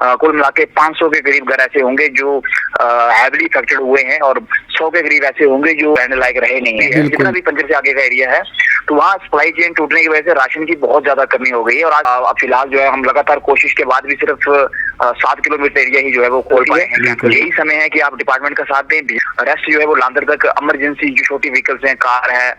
कुल मिला के 500 के करीब घर ऐसे होंगे जो हैवली अफेक्टेड हुए हैं और 100 के करीब ऐसे होंगे जो रहने लायक रहे नहीं है। जितना भी पंजर से आगे का एरिया है तो वहाँ सप्लाई चेन टूटने की वजह से राशन की बहुत ज्यादा कमी हो गई है। और आज फिलहाल जो है हम लगातार कोशिश के बाद भी सिर्फ 7 किलोमीटर एरिया ही जो है वो खोल पाए हैं। यही समय है कि आप डिपार्टमेंट का साथ दें। रेस्ट जो है वो लांदर तक इमरजेंसी जो छोटी व्हीकल्स हैं, कार है,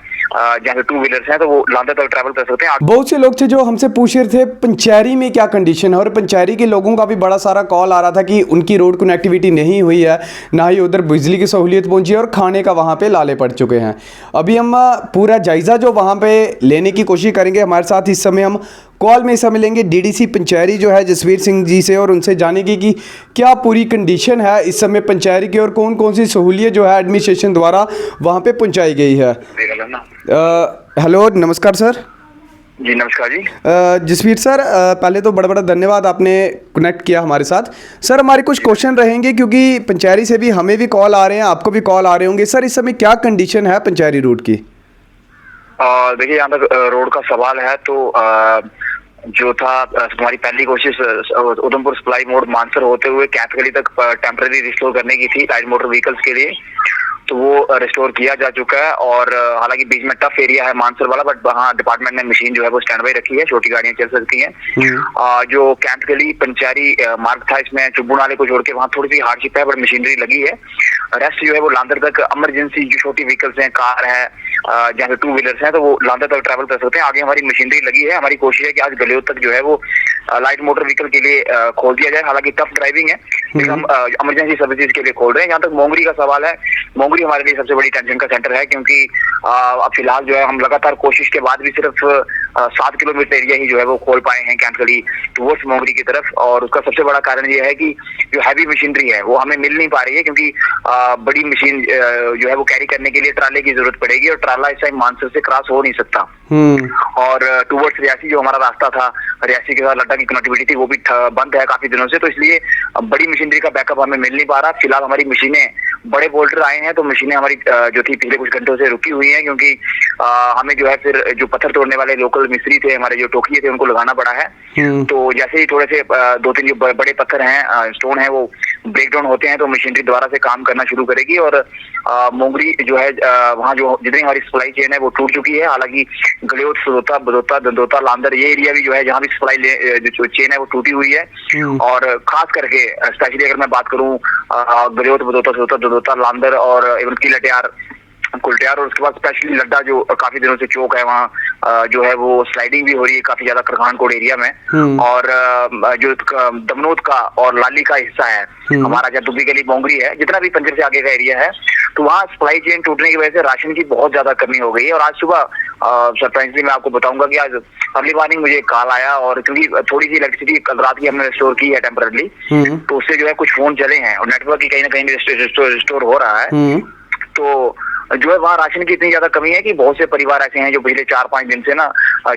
जैसे 2 व्हीलर्स हैं, तो वो लांदर तक ट्रैवल कर सकते हैं। बहुत से लोग थे जो हमसे पूछ रहे थे पंचैरी में क्या कंडीशन है, और पंचैरी के लोगों का भी बड़ा सारा कॉल आ रहा था कि उनकी रोड कनेक्टिविटी नहीं हुई है, ना ही उधर बिजली की सहूलियत पहुंची है और खाने का वहां पे लाले पड़ चुके हैं। अभी हम पूरा जायज़ा जो वहां पे लेने की कोशिश करेंगे। हमारे साथ इस समय हम कॉल में हिस्सा मिलेंगे डीडीसी पंचैरी जो है जसवीर सिंह जी से, और उनसे जानेंगे कि क्या पूरी कंडीशन है इस समय पंचैरी की और कौन कौन सी सहूलियत जो है एडमिनिस्ट्रेशन द्वारा वहाँ पे पहुँचाई गई है। हेलो, नमस्कार सर। जी नमस्कार जी। जसवीर सर, पहले तो बड़ा बड़ा धन्यवाद, आपने कनेक्ट किया हमारे साथ। सर, हमारे कुछ क्वेश्चन रहेंगे क्योंकि पंचैरी से भी हमें भी कॉल आ रहे हैं, आपको भी कॉल आ रहे होंगे। सर, इस समय क्या कंडीशन है पंचैरी रूट की? देखिए, यहाँ तक रोड का सवाल है तो जो था हमारी पहली कोशिश उधमपुर सप्लाई मोड मानसर होते हुए कैथगली तक टेम्पररी रिस्टोर करने की थी लाइट मोटर व्हीकल्स के लिए, तो वो रिस्टोर किया जा चुका है। और हालांकि बीच में टफ एरिया है मानसर वाला, बट वहाँ डिपार्टमेंट ने मशीन जो है वो स्टैंड बाई रखी है, छोटी गाड़ियां चल सकती हैं। जो कैंथगली पंचैरी मार्ग था, इसमें चुब्बू नाले को जोड़ के वहाँ थोड़ी सी हार्डशिप है, बट मशीनरी लगी है। रेस्ट जो है वो लांदर तक इमरजेंसी जो छोटी व्हीकल्स हैं, कार है, जैसे 2 व्हीलर्स हैं, तो वो लांदर तक ट्रैवल कर सकते हैं। आगे हमारी मशीनरी लगी है। हमारी कोशिश है कि आज गलियों तक जो है वो लाइट मोटर व्हीकल के लिए खोल दिया जाए। हालांकि टफ ड्राइविंग है, लेकिन हम इमरजेंसी सर्विसेज के लिए खोल रहे हैं। जहाँ तक मोंगरी का सवाल है, मोंगरी हमारे लिए सबसे बड़ी टेंशन का सेंटर है, क्योंकि अब फिलहाल जो है हम लगातार कोशिश के बाद भी सिर्फ 7 किलोमीटर एरिया ही जो है वो खोल पाए हैं कैंथगली टुवर्ड्स मोंगरी की तरफ। और उसका सबसे बड़ा कारण ये है कि जो हैवी मशीनरी है वो हमें मिल नहीं पा रही है, क्योंकि बड़ी मशीन जो है वो कैरी करने के लिए ट्राले की जरूरत पड़ेगी, और ट्राला इस टाइम मानसर से क्रॉस हो नहीं सकता। और टुवर्ड्स रियासी जो हमारा रास्ता था, रियासी के साथ लड्डा की कनेक्टिविटी थी, वो भी बंद है काफी दिनों से, तो इसलिए बड़ी मशीनरी का बैकअप हमें मिल नहीं पा रहा। फिलहाल हमारी मशीनें, बड़े बोल्डर आए हैं तो मशीनें हमारी जो थी पिछले कुछ घंटों से रुकी हुई हैं, क्योंकि हमें जो है फिर जो पत्थर तोड़ने वाले लोकल मिस्त्री थे, हमारे जो टोकिए थे, उनको लगाना पड़ा है। तो जैसे ही थोड़े से 2-3 जो बड़े पत्थर हैं, स्टोन है, वो ब्रेक डाउन होते हैं तो मशीनरी दोबारा से काम करना शुरू करेगी। और मोंगरी जो है वहाँ जो जितनी हमारी सप्लाई चेन है वो टूट चुकी है। हालांकि गलियोत, सदोता, बदोता, दंदोता, लांदर, ये एरिया भी जो है जहाँ भी सप्लाई जो चेन है वो टूटी हुई है। और खास करके स्पेशली अगर मैं बात करूँ गलियोत, बदोता, सदोता, दंदोता, लांदर और इवन किलटियार, कुलटियार, और उसके बाद स्पेशली लड्डा जो काफी दिनों से चौक है, वहाँ जो है वो स्लाइडिंग भी हो रही है काफी ज्यादा करखानकोट एरिया में। और जो दमनोद का और लाली का हिस्सा है हमारा, जहाँ दुबी गली मोंगरी है, जितना भी पंजर से आगे का एरिया है, तो वहाँ सप्लाई चेन टूटने की वजह से राशन की बहुत ज्यादा कमी हो गई है। और आज सुबह सरप्राइजली मैं आपको बताऊंगा कि आज अर्ली मॉर्निंग मुझे कॉल आया, और क्योंकि थोड़ी सी इलेक्ट्रिसिटी कल रात की हमने रिस्टोर की है टेम्परली, तो उससे जो है कुछ फोन चले हैं और नेटवर्क की कहीं ना कहीं रिस्टोर हो रहा है। तो जो है वहाँ राशन की इतनी ज्यादा कमी है कि बहुत से परिवार ऐसे हैं जो पिछले 4-5 दिन से ना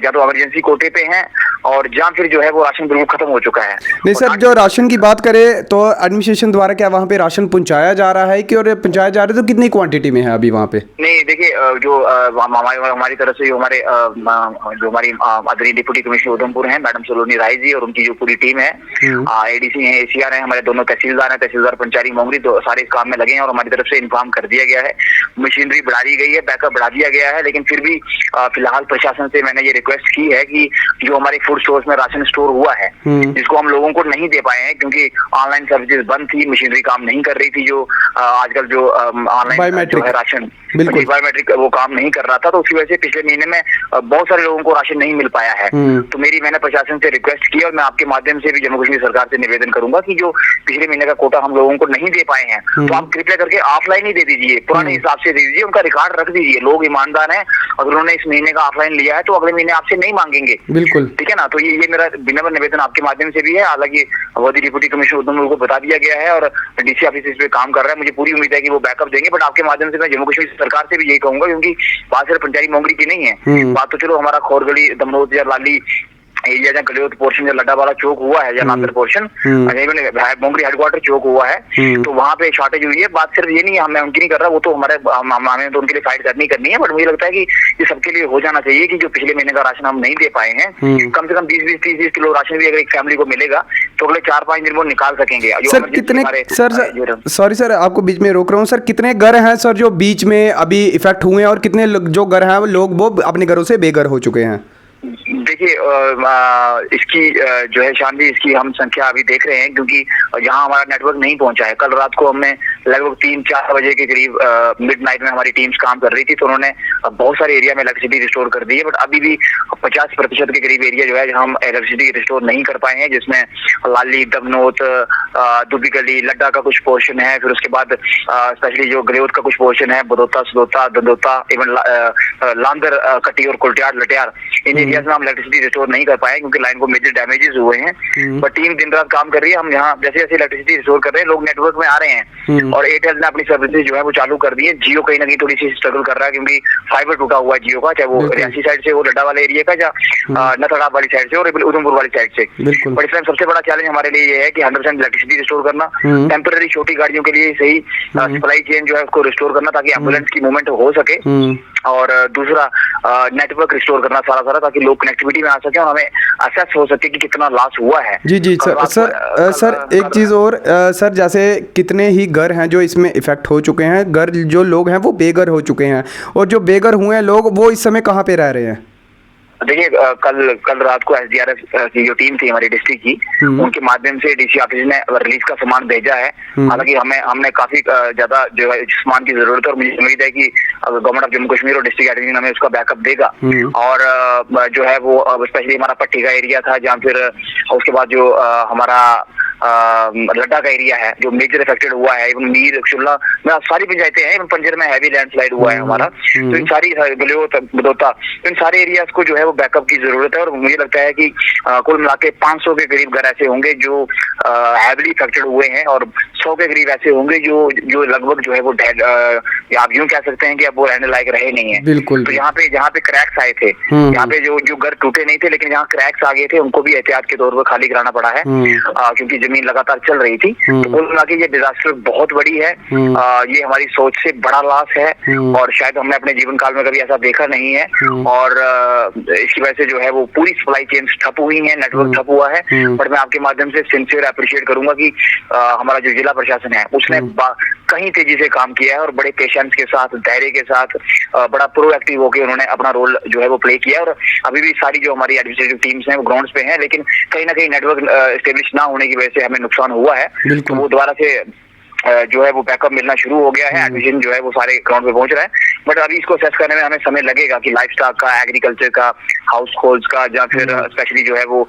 या तो इमरजेंसी कोटे पे हैं, और जहाँ फिर जो है वो राशन बिल्कुल खत्म हो चुका है। नहीं सर, जो राशन की बात करें तो एडमिनिस्ट्रेशन द्वारा क्या वहाँ पे राशन पहुँचाया जा रहा है कि, और पहुँचाया जा रहा है तो कितनी क्वांटिटी में है अभी वहाँ पे? नहीं, देखिए, जो हमारी तरफ से जो हमारी आदरणीय डिप्टी कमिश्नर उधमपुर हैं मैडम सलोनी राय जी, और उनकी जो पूरी टीम है, एडीसी है, एसीआर है, हमारे दोनों तहसीलदार हैं, तहसीलदार पंचैरी मोंगरी, सारे इस काम में लगे हैं। और हमारी तरफ से इन्फॉर्म कर दिया गया है, मशीनरी बढ़ा दी गई है, बैकअप बढ़ा दिया गया है। लेकिन फिर भी फिलहाल प्रशासन से मैंने ये रिक्वेस्ट की है कि जो हमारे फूड स्टोर्स में राशन स्टोर हुआ है, जिसको हम लोगों को नहीं दे पाए हैं क्योंकि ऑनलाइन सर्विसेज बंद थी, मशीनरी काम नहीं कर रही थी, जो आजकल जो ऑनलाइन जो है राशन बायोमेट्रिक वो काम नहीं कर रहा था, तो उसकी वजह से पिछले महीने में बहुत सारे लोगों को राशन नहीं मिल पाया है। तो मैंने प्रशासन से रिक्वेस्ट की, और मैं आपके माध्यम से भी जम्मू कश्मीर सरकार से निवेदन करूंगा कि जो पिछले महीने का कोटा हम लोगों को नहीं दे पाए हैं, तो आप कृपया करके ऑफलाइन ही दे दीजिए, पुराने हिसाब से दे दीजिए, उनका रिकॉर्ड रख दीजिए। लोग ईमानदार हैं, अगर उन्होंने इस महीने का ऑफलाइन लिया है तो अगले महीने आपसे नहीं मांगेंगे। बिल्कुल, ठीक है ना। तो ये मेरा विनम्र निवेदन आपके माध्यम से भी है। हालांकि अवधी डिप्टी कमिश्नर उधमपुर को बता दिया गया है और डीसी ऑफिस इस पे काम कर रहा है, मुझे पूरी उम्मीद है कि वो बैकअप देंगे। बट आपके माध्यम से मैं जम्मू कश्मीर सरकार से भी यही कहूंगा, क्योंकि बात सिर्फ पंचैरी मोंगरी की नहीं है, बात तो चलो हमारा खोरगली, दमनोद या लाली एरिया जहाँ गलियोत पोर्शन या लड्डा वाला चौक हुआ है या नांदर पोर्शन, मोंगरी हेडक्वार्टर चौक हुआ है, तो वहाँ पे शॉर्टेज हुई है। बात सिर्फ ये नहीं है, मैं उनकी नहीं कर रहा, वो तो हमें तो उनके लिए फाइट करनी है, बट मुझे लगता है कि ये सबके लिए हो जाना चाहिए कि जो पिछले महीने का राशन हम नहीं दे पाए हैं, कम से कम 20-30 किलो राशन भी अगर एक फैमिली को मिलेगा तो अगले 4-5 दिन वो निकाल सकेंगे। सर कितने, सॉरी सर आपको बीच में रोक रहा हूँ सर, कितने घर हैं सर जो बीच में अभी इफेक्ट हुए हैं और कितने जो घर हैं लोग वो अपने घरों से बेघर हो चुके हैं? देखिए इसकी जो है शांति, इसकी हम संख्या अभी देख रहे हैं, क्योंकि यहाँ हमारा नेटवर्क नहीं पहुंचा है। कल रात को हमने लगभग 3-4 बजे के करीब मिडनाइट में हमारी टीम्स काम कर रही थी, तो उन्होंने बहुत सारे एरिया में इलेक्ट्रिसिटी रिस्टोर कर दी है, बट अभी भी 50% के करीब एरिया जो है जहाँ हम इलेक्ट्रिसिटी रिस्टोर नहीं कर पाए हैं, जिसमें लाली, दमनोत, दुबी गली, लड्डा का कुछ पोर्शन है, फिर उसके बाद स्पेशली जो गलियोत का कुछ पोर्शन है, बदोता, सदोता, दंदोता, इवन लांदर, कटी और कुलटियार, लटियार, इन एरियाज में हम इलेक्ट्रिसिटी रिस्टोर नहीं कर पाए क्योंकि लाइन को मेजर डैमेजेस हुए हैं। बट टीम दिन रात काम कर रही है। हम यहाँ जैसे जैसे इलेक्ट्रिसिटी रिस्टोर कर रहे हैं, लोग नेटवर्क में आ रहे हैं और एयरटेल ने अपनी सर्विसेज जो है वो चालू कर दी है। जियो कहीं ना कहीं थोड़ी सी स्ट्रगल कर रहा है क्योंकि फाइबर टूटा हुआ है जियो का, चाहे वो रियासी साइड से हो, लड्डा वाले एरिया का, या नथड़ाब वाली साइड से और उधमपुर वाली साइड से। बट इस टाइम सबसे बड़ा चैलेंज हमारे लिए ये है कि 100% इलेक्ट्रिसिटी रिस्टोर करना, टेम्पररी छोटी गाड़ियों के लिए सही सप्लाई चेन जो है उसको रिस्टोर करना ताकि एम्बुलेंस की मूवमेंट हो सके, और दूसरा नेटवर्क रिस्टोर करना सारा ताकि लोग कनेक्टिविटी में आ सके और हमें असेस हो सके कि कितना लॉस हुआ है। जी सर एक चीज़ और सर, जैसे कितने ही घर हैं जो इसमें इफेक्ट हो चुके हैं, घर जो लोग हैं वो बेघर हो चुके हैं, और जो बेघर हुए हैं लोग वो इस समय कहाँ पे रह रहे हैं? देखिए कल रात को एसडीआरएफ की जो टीम थी हमारी डिस्ट्रिक्ट की, उनके माध्यम से डीसी ऑफिस ने रिलीफ का सामान भेजा है। हालांकि हमने काफी ज्यादा जो है सामान की जरूरत है और मुझे उम्मीद है कि गवर्नमेंट ऑफ जम्मू कश्मीर और डिस्ट्रिक्ट एडमिन हमें उसका बैकअप देगा। और जो है वो स्पेशली हमारा पट्टी का एरिया था, जहाँ फिर उसके बाद जो हमारा लड्डा का एरिया है जो मेजर इफेक्टेड हुआ है, इवन मीर, शुल्ला में सारी पंचायतें हैं, इवन पंजर में हैवी लैंडस्लाइड हुआ है हमारा, तो इन सारी गलियोत, बदौता, तो इन सारे एरियाज को जो है वो बैकअप की जरूरत है। और मुझे लगता है कि कुल मिला के 500 के करीब घर ऐसे होंगे जो हैवली इफेक्टेड हुए हैं और 100 के करीब ऐसे होंगे जो लगभग जो है वो आप यूं कह सकते हैं कि अब वो रहने लायक रहे नहीं है। बिल्कुल। तो यहाँ पे क्रैक्स आए थे, यहाँ पे जो घर टूटे नहीं थे लेकिन जहाँ क्रैक्स आ गए थे उनको भी एहतियात के तौर पर खाली कराना पड़ा है क्योंकि जमीन लगातार चल रही थी। तो कुल मिला के ये डिजास्टर बहुत बड़ी है, ये हमारी सोच से बड़ा लॉस है और शायद हमने अपने जीवन काल में कभी ऐसा देखा नहीं है। और इसकी वजह से जो है वो पूरी सप्लाई चेन ठप हुई है, नेटवर्क ठप हुआ है। पर मैं आपके माध्यम से सिंसियर अप्रिशिएट करूंगा कि हमारा जो जिला प्रशासन है उसने कहीं तेजी से काम किया है और बड़े पेशेंस के साथ, धैर्य के साथ, बड़ा प्रोएक्टिव होकर उन्होंने अपना रोल जो है वो प्ले किया। और अभी भी सारी जो हमारी एडमिनिस्ट्रेटिव टीम्स हैं वो ग्राउंड्स पे हैं, लेकिन कहीं ना कहीं नेटवर्क एस्टेब्लिश ना होने की वजह से हमें नुकसान हुआ है। तो वो दोबारा से जो है वो बैकअप मिलना शुरू हो गया है, एडमिशन जो है वो सारे ग्राउंड पे पहुंच रहा है। बट अभी इसको असेस करने में हमें समय लगेगा कि लाइफ स्टॉक का, एग्रीकल्चर का, हाउस होल्ड्स का, या फिर स्पेशली जो है वो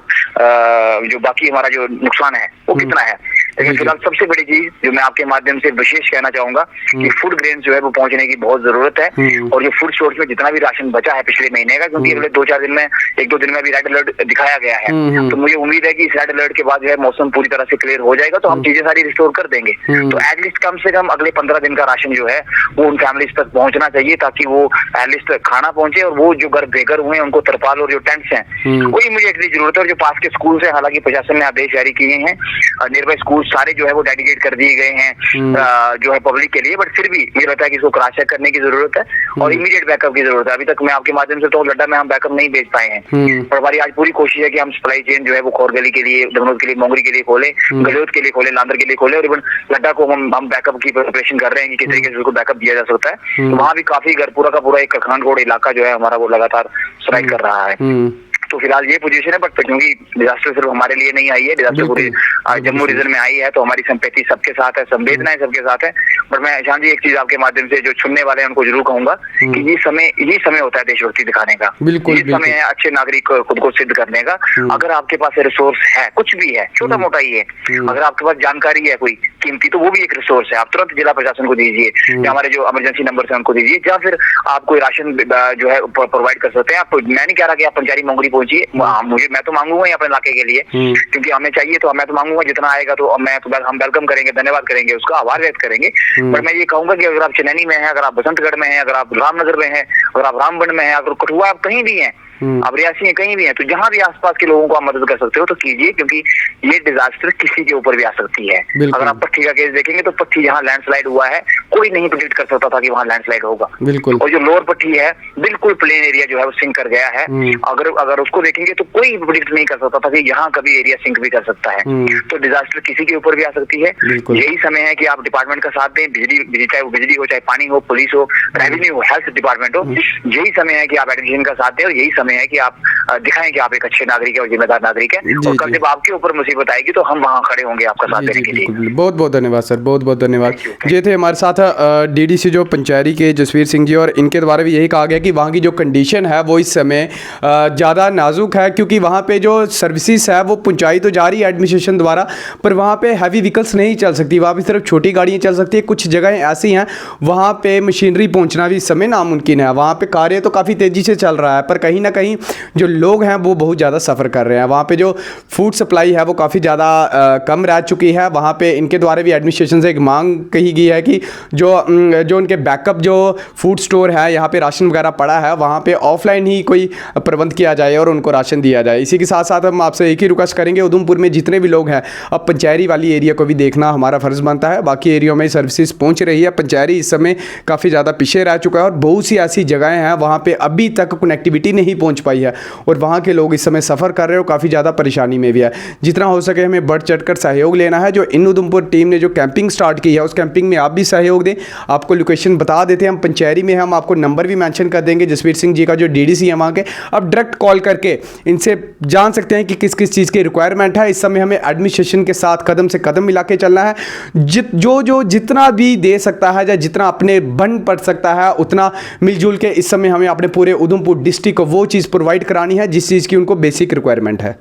जो बाकी हमारा जो नुकसान है वो कितना है। लेकिन फिलहाल सबसे बड़ी चीज जो मैं आपके माध्यम से विशेष कहना चाहूंगा कि फूड ग्रेन जो है वो पहुंचने की बहुत जरूरत है। और जो फूड स्टोर्स में जितना भी राशन बचा है पिछले महीने का, क्योंकि अगले 2-4 दिन में, 1-2 दिन में भी रेड अलर्ट दिखाया गया है, तो मुझे उम्मीद है कि इस रेड अलर्ट के बाद जो है मौसम पूरी तरह से क्लियर हो जाएगा तो हम चीजें सारी रिस्टोर कर देंगे। तो एटलीस्ट कम से कम अगले 15 दिन का राशन जो है वो उन फैमिलीज तक पहुंचना चाहिए ताकि वो एटलीस्ट खाना पहुंचे और वो जो घर बेघर हुए हैं उनको तरपाल और जो टेंट्स हैं वो इमीडिएटली जरूरत है। और जो पास के स्कूल है, हालांकि प्रशासन ने आदेश जारी किए हैं, नियर बाय स्कूल सारे जो है वो डेडिकेट कर दिए गए हैं जो है पब्लिक के लिए, बट फिर भी मुझे लगता है कि इसको क्रॉस चेक करने की जरूरत है और इमीडिएट बैकअप की जरूरत है। अभी तक मैं आपके माध्यम से तो लड्डा में हम बैकअप नहीं भेज पाए हैं, और हमारी आज पूरी कोशिश है कि हम सप्लाई चेन जो है वो खोरगली के लिए, दमनोद के लिए, मोंगरी के लिए खोले, गलियोत के लिए खोले, लांदर के लिए खोले, और इवन लड्डा को हम बैकअप की प्रिपरेशन कर रहे हैं कि किस तरीके से उसको बैकअप दिया जा सकता है। तो वहाँ भी काफी घर पूरा का पूरा एक करखानगोड़ इलाका जो है हमारा वो लगातार स्ट्राइक कर रहा है। तो फिलहाल ये पोजीशन है, बट क्योंकि डिजास्टर सिर्फ हमारे लिए नहीं आई है, डिजास्टर पूरी जम्मू रीजन में आई है, तो हमारी संपत्ति सबके साथ है, संवेदनाएं सबके साथ है। बट मैं शान जी एक चीज आपके माध्यम से जो सुनने वाले हैं उनको जरूर कहूंगा कि ये समय होता है देशभक्ति दिखाने का, ये समय है अच्छे नागरिक खुद को सिद्ध करने का। अगर आपके पास रिसोर्स है, कुछ भी है, छोटा मोटा ही है, अगर आपके पास जानकारी है कोई कीमती, तो वो भी एक रिसोर्स है। आप तुरंत जिला प्रशासन को दीजिए, या हमारे जो इमरजेंसी नंबर है उनको दीजिए, या फिर आप कोई राशन जो है प्रोवाइड कर सकते हैं। आप, मैं नहीं कह रहा कि आप पंचारी मोंगरी पहुंचिए, मैं तो मांगूंगा अपने इलाके के लिए, क्योंकि हमें चाहिए, तो मैं तो मांगूंगा जितना आएगा तो हम वेलकम करेंगे, धन्यवाद करेंगे, उसका आभार व्यक्त करेंगे। पर मैं ये कहूंगा कि अगर आप चनैनी में हैं, अगर आप बसंतगढ़ में हैं, अगर आप रामनगर में हैं, अगर आप रामबन में हैं, अगर कठुआ आप कहीं भी हैं, आप रियासी हैं, कहीं भी हैं, तो जहां भी आसपास के लोगों को आप मदद कर सकते हो तो कीजिए, क्योंकि ये डिजास्टर किसी के ऊपर भी आ सकती है। बिल्कुल। अगर आप पट्टी का केस देखेंगे तो पट्टी जहां लैंडस्लाइड हुआ है, कोई नहीं प्रेडिक्ट कर सकता था कि वहां लैंडस्लाइड होगा। बिल्कुल। और जो लोअर पट्टी है, बिल्कुल प्लेन एरिया जो है वो सिंक कर गया है। अगर उसको देखेंगे तो कोई प्रेडिक्ट नहीं कर सकता था कि यहाँ कभी एरिया सिंक भी कर सकता है। तो डिजास्टर किसी के ऊपर भी आ सकती है। बिल्कुल। यही समय है कि आप डिपार्टमेंट का साथ दें, बिजली चाहे वो बिजली हो, चाहे पानी हो, पुलिस हो, रेवेन्यू हो, हेल्थ डिपार्टमेंट हो। यही समय है कि आप एडमिनिस्ट्रेशन का साथ दें, और यही समय है कि आप दिखाएं कि आप एक अच्छे नागरिक है और जिम्मेदार नागरिक है। और कल जब आपके ऊपर मुसीबत आएगी तो हम वहां खड़े होंगे आपका साथ देने के लिए। बहुत बहुत धन्यवाद सर, बहुत बहुत धन्यवाद। ये थे हमारे साथ डीडीसी जो पंचैरी के जसवीर सिंह जी, और इनके द्वारा भी यही कहा गया कि वहाँ की जो कंडीशन है वो इस समय ज़्यादा नाजुक है, क्योंकि वहाँ पे जो सर्विसेज है वो पहुँचाई तो जा रही है एडमिनिस्ट्रेशन द्वारा, पर वहाँ पे हैवी व्हीकल्स नहीं चल सकती, वहाँ पे सिर्फ छोटी गाड़ियाँ चल सकती है। कुछ जगहें ऐसी हैं वहाँ पे मशीनरी पहुँचना भी इस समय नामुमकिन है। वहाँ पे कार्य तो काफ़ी तेज़ी से चल रहा है, पर कहीं ना कहीं जो लोग हैं वो बहुत ज़्यादा सफ़र कर रहे हैं। वहाँ पे जो फूड सप्लाई है वो काफ़ी ज़्यादा कम रह चुकी है। वहाँ पे इनके द्वारा भी एडमिनिस्ट्रेशन से एक मांग कही गई है कि जो उनके बैकअप जो फूड स्टोर है, यहाँ पे राशन वगैरह पड़ा है, वहाँ पे ऑफलाइन ही कोई प्रबंध किया जाए और उनको राशन दिया जाए। इसी के साथ साथ हम आपसे एक ही रिक्वेस्ट करेंगे, उधमपुर में जितने भी लोग हैं, अब पंचैरी वाली एरिया को भी देखना हमारा फ़र्ज़ बनता है। बाकी एरिया में सर्विसेज पहुँच रही है, पंचैरी इस समय काफ़ी ज़्यादा पीछे रह चुका है, और बहुत सी ऐसी जगहें हैं वहाँ पर अभी तक कनेक्टिविटी नहीं पहुँच पाई है, और वहाँ के लोग इस समय सफ़र कर रहे हो, काफ़ी ज़्यादा परेशानी में भी है। जितना हो सके हमें बढ़ चढ़कर सहयोग लेना है। जो इन उधमपुर टीम ने जो कैंपिंग स्टार्ट की है, उस कैंपिंग में आप भी सहयोग दें। आपको लोकेशन बता देते हैं, हम पंचैरी में, हम आपको नंबर भी मेंशन कर देंगे जसवीर सिंह जी का जो डीडीसी है वहाँ के। आप डायरेक्ट कॉल करके इनसे जान सकते हैं कि किस किस चीज़ की रिक्वायरमेंट है। इस समय हमें एडमिनिस्ट्रेशन के साथ कदम से कदम मिला के चलना है। जो जितना भी दे सकता है या जितना अपने बन पड़ सकता है, उतना मिलजुल के इस समय हमें अपने पूरे उधमपुर डिस्ट्रिक्ट को वो चीज़ प्रोवाइड करानी है जिस चीज़ की उनको बेसिक रिक्वायरमेंट है।